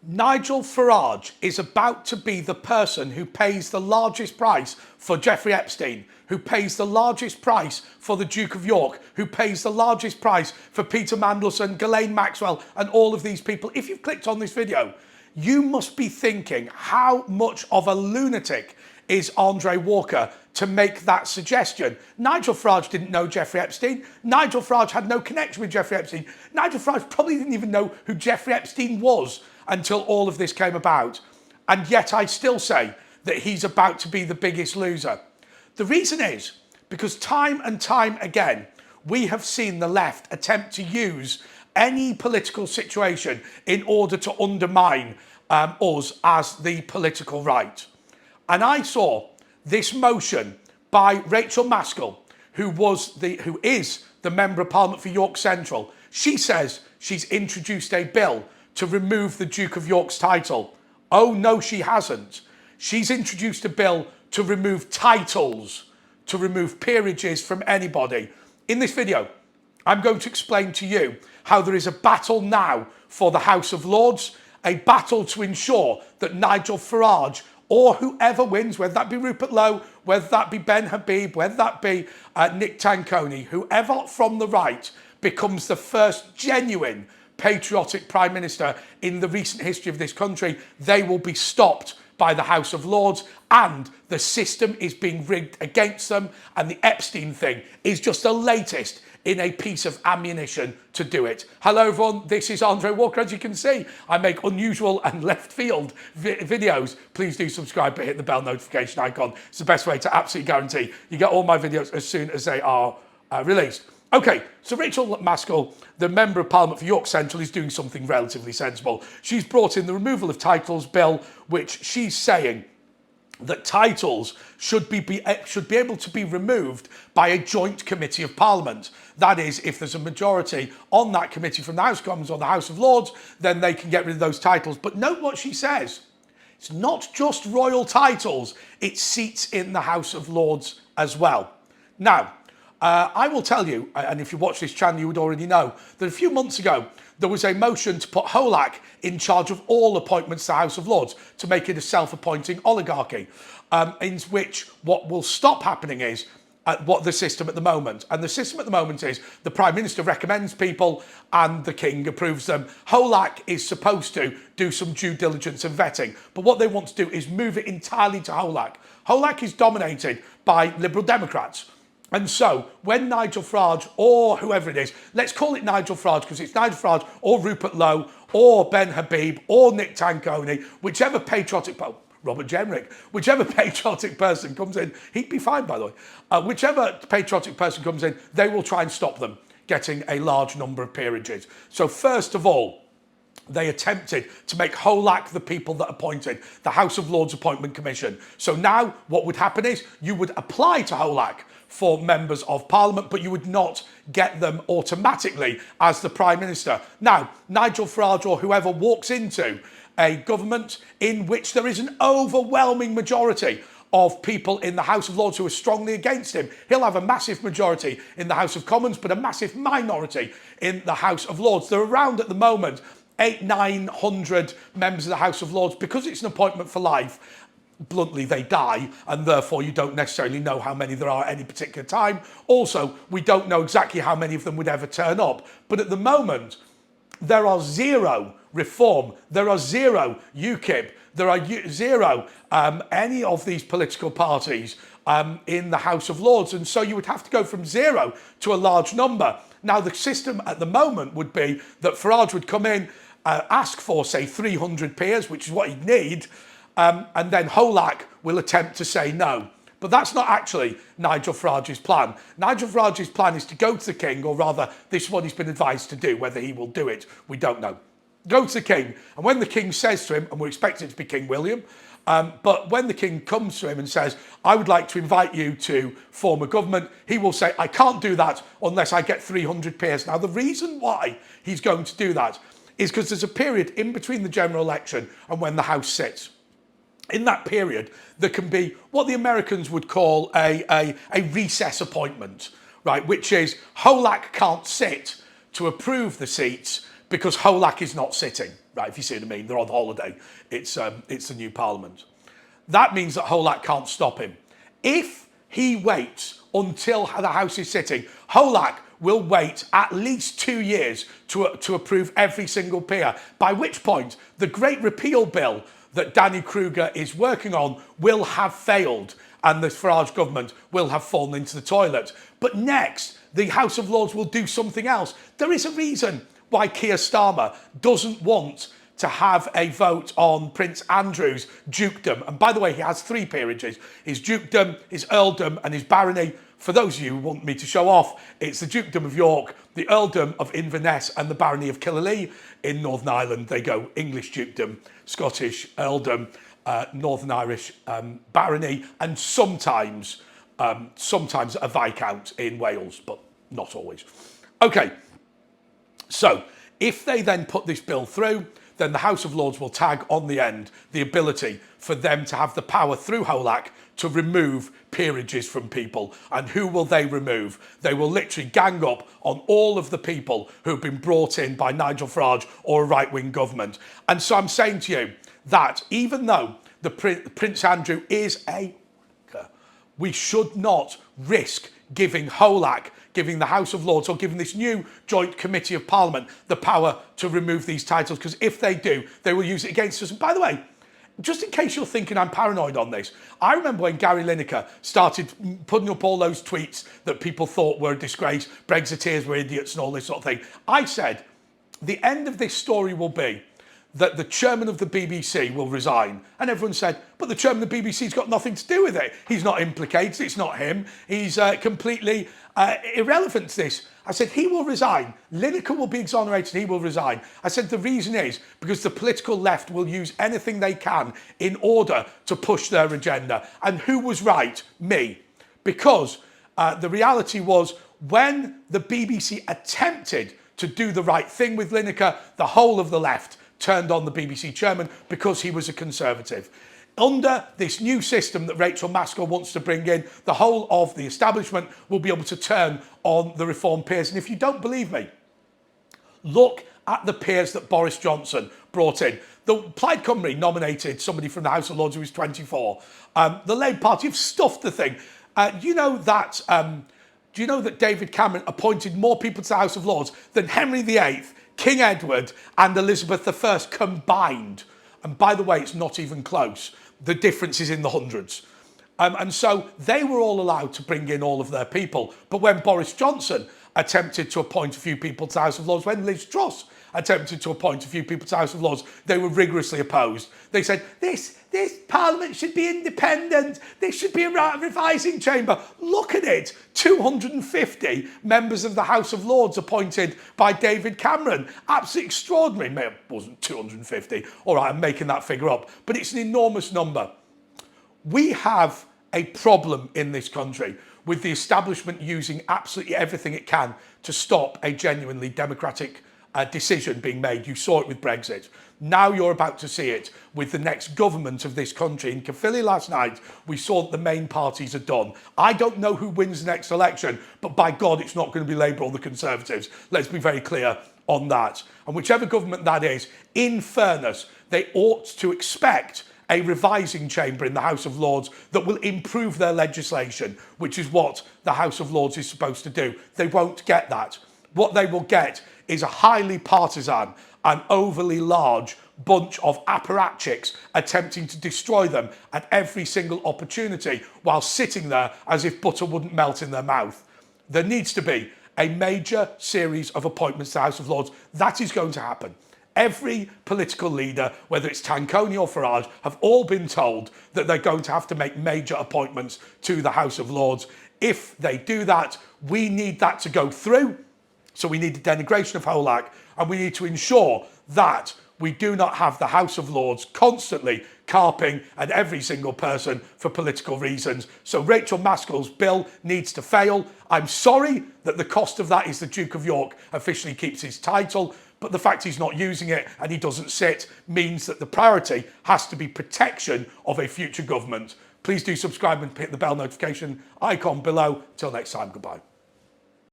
Nigel Farage is about to be the person who pays the largest price for Jeffrey Epstein, who pays the largest price for the Duke of York, who pays the largest price for Peter Mandelson, Ghislaine Maxwell, and all of these people. If you've clicked on this video, you must be thinking, how much of a lunatic is Andre Walker to make that suggestion? Nigel Farage didn't know Jeffrey Epstein. Nigel Farage had no connection with Jeffrey Epstein. Nigel Farage probably didn't even know who Jeffrey Epstein was until all of this came about. And yet I still say that he's about to be the biggest loser. The reason is because time and time again, we have seen the left attempt to use any political situation in order to undermine us as the political right. And I saw this motion by Rachel Maskell, who is the Member of Parliament for York Central. She says she's introduced a bill to remove the Duke of York's title. Oh no, she hasn't. She's introduced a bill to remove titles, to remove peerages from anybody. In this video, I'm going to explain to you how there is a battle now for the House of Lords, a battle to ensure that Nigel Farage, or whoever wins, whether that be Rupert Lowe, whether that be Ben Habib, whether that be Nick Tanconi, whoever from the right becomes the first genuine patriotic Prime Minister in the recent history of this country, they will be stopped by the House of Lords, and the system is being rigged against them, and the Epstein thing is just the latest in a piece of ammunition to do it. Hello everyone, this is Andre Walker. As you can see, I make unusual and left field videos. Please do subscribe, but hit the bell notification icon. It's the best way to absolutely guarantee you get all my videos as soon as they are released. Okay, so Rachel Maskell, the Member of Parliament for York Central, is doing something relatively sensible. She's brought in the removal of titles bill, which she's saying that titles should be able to be removed by a joint committee of Parliament. That is, if there's a majority on that committee from the House of Commons or the House of Lords, then they can get rid of those titles. But note what she says. It's not just royal titles, it's seats in the House of Lords as well. Now, I will tell you, and if you watch this channel, you would already know, that a few months ago, there was a motion to put Holak in charge of all appointments to the House of Lords, to make it a self-appointing oligarchy, in which what will stop happening is what the system at the moment. And the system at the moment is the Prime Minister recommends people and the King approves them. Holak is supposed to do some due diligence and vetting, but what they want to do is move it entirely to Holak. Holak is dominated by Liberal Democrats. And so when Nigel Farage, or whoever it is, let's call it Nigel Farage because it's Nigel Farage or Rupert Lowe or Ben Habib or Nick Tanconi, whichever patriotic, Robert Jenrick, whichever patriotic person comes in, he'd be fine by the way, whichever patriotic person comes in, they will try and stop them getting a large number of peerages. So first of all, they attempted to make Holak the people that appointed the House of Lords Appointment Commission. So now what would happen is you would apply to Holak for members of Parliament, but you would not get them automatically as the Prime Minister. Now, Nigel Farage or whoever walks into a government in which there is an overwhelming majority of people in the House of Lords who are strongly against him, he'll have a massive majority in the House of Commons, but a massive minority in the House of Lords. They're around at the moment 800-900 members of the House of Lords. Because it's an appointment for life, bluntly, they die, and therefore you don't necessarily know how many there are at any particular time. Also, we don't know exactly how many of them would ever turn up. But at the moment, there are zero Reform, there are zero UKIP, there are zero any of these political parties in the House of Lords. And so you would have to go from zero to a large number. Now, the system at the moment would be that Farage would come in, ask for, say, 300 peers, which is what he'd need, and then Holak will attempt to say no. But that's not actually Nigel Farage's plan. Nigel Farage's plan is to go to the King, or rather, this is what he's been advised to do. Whether he will do it, we don't know. Go to the King, and when the King says to him, and we're expecting it to be King William, but when the King comes to him and says, I would like to invite you to form a government, he will say, I can't do that unless I get 300 peers. Now, the reason why he's going to do that is because there's a period in between the general election and when the House sits. In that period, there can be what the Americans would call a recess appointment, right? Which is Holak can't sit to approve the seats because Holak is not sitting. right? If you see what I mean, they're on holiday. It's the new Parliament. That means that Holak can't stop him. If he waits until the House is sitting, Holak will wait at least 2 years to approve every single peer, by which point the Great Repeal Bill that Danny Kruger is working on will have failed and the Farage government will have fallen into the toilet. But next, the House of Lords will do something else. There is a reason why Keir Starmer doesn't want to have a vote on Prince Andrew's dukedom. And by the way, he has 3 peerages: his dukedom, his earldom and his barony. For those of you who want me to show off, it's the Dukedom of York, the Earldom of Inverness and the Barony of Killaloe. In Northern Ireland, they go English Dukedom, Scottish Earldom, Northern Irish Barony, and sometimes a Viscount in Wales, but not always. Okay, so if they then put this bill through, then the House of Lords will tag on the end the ability for them to have the power through Holak to remove peerages from people. And who will they remove? They will literally gang up on all of the people who have been brought in by Nigel Farage or a right-wing government. And so I'm saying to you that even though the Prince Andrew is a wanker, we should not risk giving Holak, giving the House of Lords, or giving this new joint committee of Parliament the power to remove these titles, because if they do, they will use it against us. And by the way, just in case you're thinking I'm paranoid on this, I remember when Gary Lineker started putting up all those tweets that people thought were a disgrace, Brexiteers were idiots and all this sort of thing. I said, the end of this story will be that the chairman of the BBC will resign. And everyone said, but the chairman of the BBC's got nothing to do with it. He's not implicated, it's not him. He's completely irrelevant to this. I said, he will resign. Lineker will be exonerated, he will resign. I said, the reason is because the political left will use anything they can in order to push their agenda. And who was right? Me. Because the reality was, when the BBC attempted to do the right thing with Lineker, the whole of the left turned on the BBC chairman because he was a Conservative. Under this new system that Rachel Maskell wants to bring in, the whole of the establishment will be able to turn on the Reform peers. And if you don't believe me, look at the peers that Boris Johnson brought in. The Plaid Cymru nominated somebody from the House of Lords who was 24. The Labour Party have stuffed the thing. Do you know that David Cameron appointed more people to the House of Lords than Henry VIII, King Edward and Elizabeth I combined? And by the way, it's not even close. The difference is in the hundreds. And so they were all allowed to bring in all of their people. But when Boris Johnson attempted to appoint a few people to the House of Lords, when Liz Truss attempted to appoint a few people to the House of Lords, they were rigorously opposed. They said, this Parliament should be independent. This should be a revising chamber. Look at it. 250 members of the House of Lords appointed by David Cameron. Absolutely extraordinary. Maybe it wasn't 250. All right, I'm making that figure up. But it's an enormous number. We have a problem in this country with the establishment using absolutely everything it can to stop a genuinely democratic decision being made. You saw it with Brexit. Now you're about to see it with the next government of this country. In Caerphilly last night, we saw that the main parties are done. I don't know who wins the next election, but by God, it's not going to be Labour or the Conservatives. Let's be very clear on that. And whichever government that is, in fairness, they ought to expect a revising chamber in the House of Lords that will improve their legislation, which is what the House of Lords is supposed to do. They won't get that. What they will get is a highly partisan and overly large bunch of apparatchiks attempting to destroy them at every single opportunity while sitting there as if butter wouldn't melt in their mouth. There needs to be a major series of appointments to the House of Lords. That is going to happen. Every political leader, whether it's Tanconi or Farage, have all been told that they're going to have to make major appointments to the House of Lords. If they do that, we need that to go through. So we need the denigration of Holak, and we need to ensure that we do not have the House of Lords constantly carping at every single person for political reasons. So Rachel Maskell's bill needs to fail. I'm sorry that the cost of that is the Duke of York officially keeps his title, but the fact he's not using it and he doesn't sit means that the priority has to be protection of a future government. Please do subscribe and hit the bell notification icon below. Till next time, goodbye.